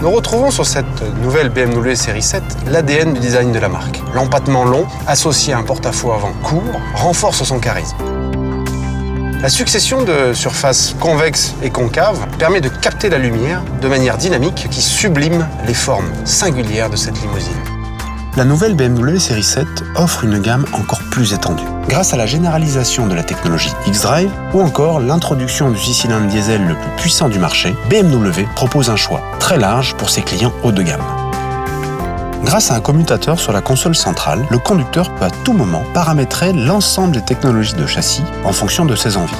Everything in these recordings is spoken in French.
Nous retrouvons sur cette nouvelle BMW série 7 l'ADN du design de la marque. L'empattement long, associé à un porte-à-faux avant court, renforce son charisme. La succession de surfaces convexes et concaves permet de capter la lumière de manière dynamique qui sublime les formes singulières de cette limousine. La nouvelle BMW série 7 offre une gamme encore plus étendue, grâce à la généralisation de la technologie xDrive ou encore l'introduction du 6 cylindres diesel le plus puissant du marché. BMW propose un choix très large pour ses clients haut de gamme. Grâce à un commutateur sur la console centrale, le conducteur peut à tout moment paramétrer l'ensemble des technologies de châssis en fonction de ses envies.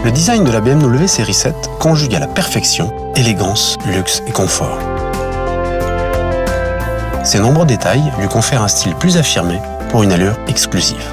Le design de la BMW série 7 conjugue à la perfection élégance, luxe et confort. Ces nombreux détails lui confèrent un style plus affirmé pour une allure exclusive.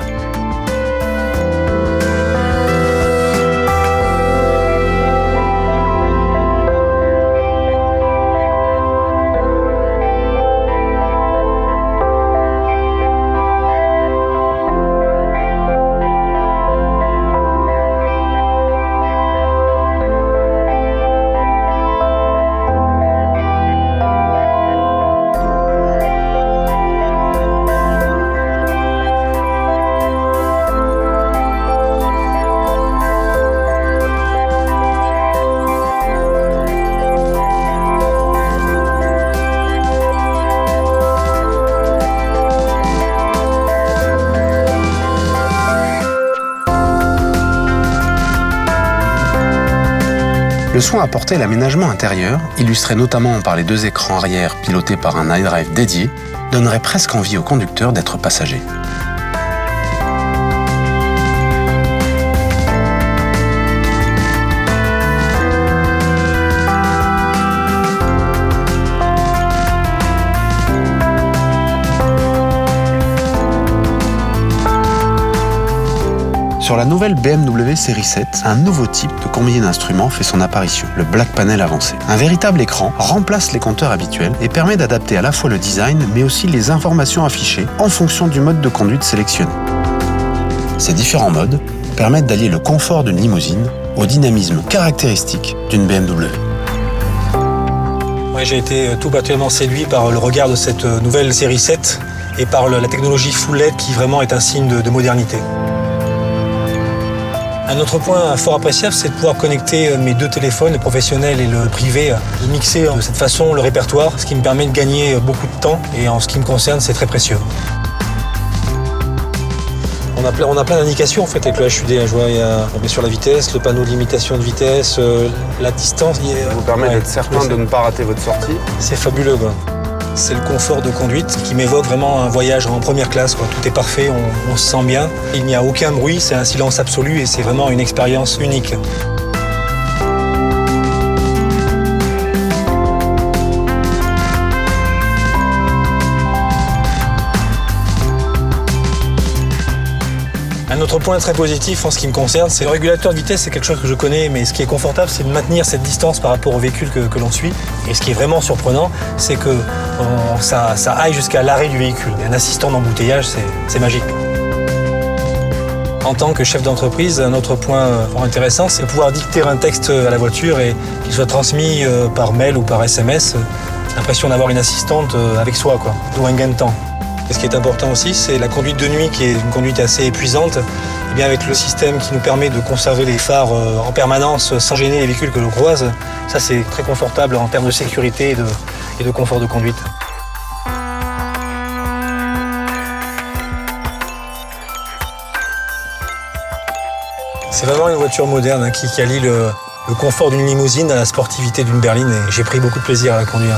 Le soin apporté à l'aménagement intérieur, illustré notamment par les deux écrans arrière pilotés par un iDrive dédié, donnerait presque envie au conducteur d'être passager. Sur la nouvelle BMW série 7, un nouveau type de combiné d'instruments fait son apparition, le Black Panel avancé. Un véritable écran remplace les compteurs habituels et permet d'adapter à la fois le design mais aussi les informations affichées en fonction du mode de conduite sélectionné. Ces différents modes permettent d'allier le confort d'une limousine au dynamisme caractéristique d'une BMW. Ouais, j'ai été tout particulièrement séduit par le regard de cette nouvelle série 7 et par la technologie Full LED qui vraiment est un signe de modernité. Un autre point fort appréciable, c'est de pouvoir connecter mes deux téléphones, le professionnel et le privé, de mixer de cette façon le répertoire, ce qui me permet de gagner beaucoup de temps et en ce qui me concerne, c'est très précieux. On a plein d'indications en fait avec le HUD. Je vois, il y a bien sûr la vitesse, le panneau de limitation de vitesse, la distance. Ça vous permet d'être certain de ne pas rater votre sortie. C'est fabuleux, quoi. C'est le confort de conduite qui m'évoque vraiment un voyage en première classe, quoi. Tout est parfait, on se sent bien. Il n'y a aucun bruit, c'est un silence absolu et c'est vraiment une expérience unique. Un autre point très positif en ce qui me concerne, c'est le régulateur de vitesse, c'est quelque chose que je connais, mais ce qui est confortable, c'est de maintenir cette distance par rapport au véhicule que l'on suit. Et ce qui est vraiment surprenant, c'est que ça aille jusqu'à l'arrêt du véhicule. Et un assistant d'embouteillage, c'est magique. En tant que chef d'entreprise, un autre point intéressant, c'est de pouvoir dicter un texte à la voiture et qu'il soit transmis par mail ou par SMS. L'impression d'avoir une assistante avec soi, quoi. D'où un gain de temps. Et ce qui est important aussi, c'est la conduite de nuit, qui est une conduite assez épuisante. Et bien avec le système qui nous permet de conserver les phares en permanence sans gêner les véhicules que l'on croise, ça c'est très confortable en termes de sécurité et de confort de conduite. C'est vraiment une voiture moderne qui allie le confort d'une limousine à la sportivité d'une berline et j'ai pris beaucoup de plaisir à la conduire.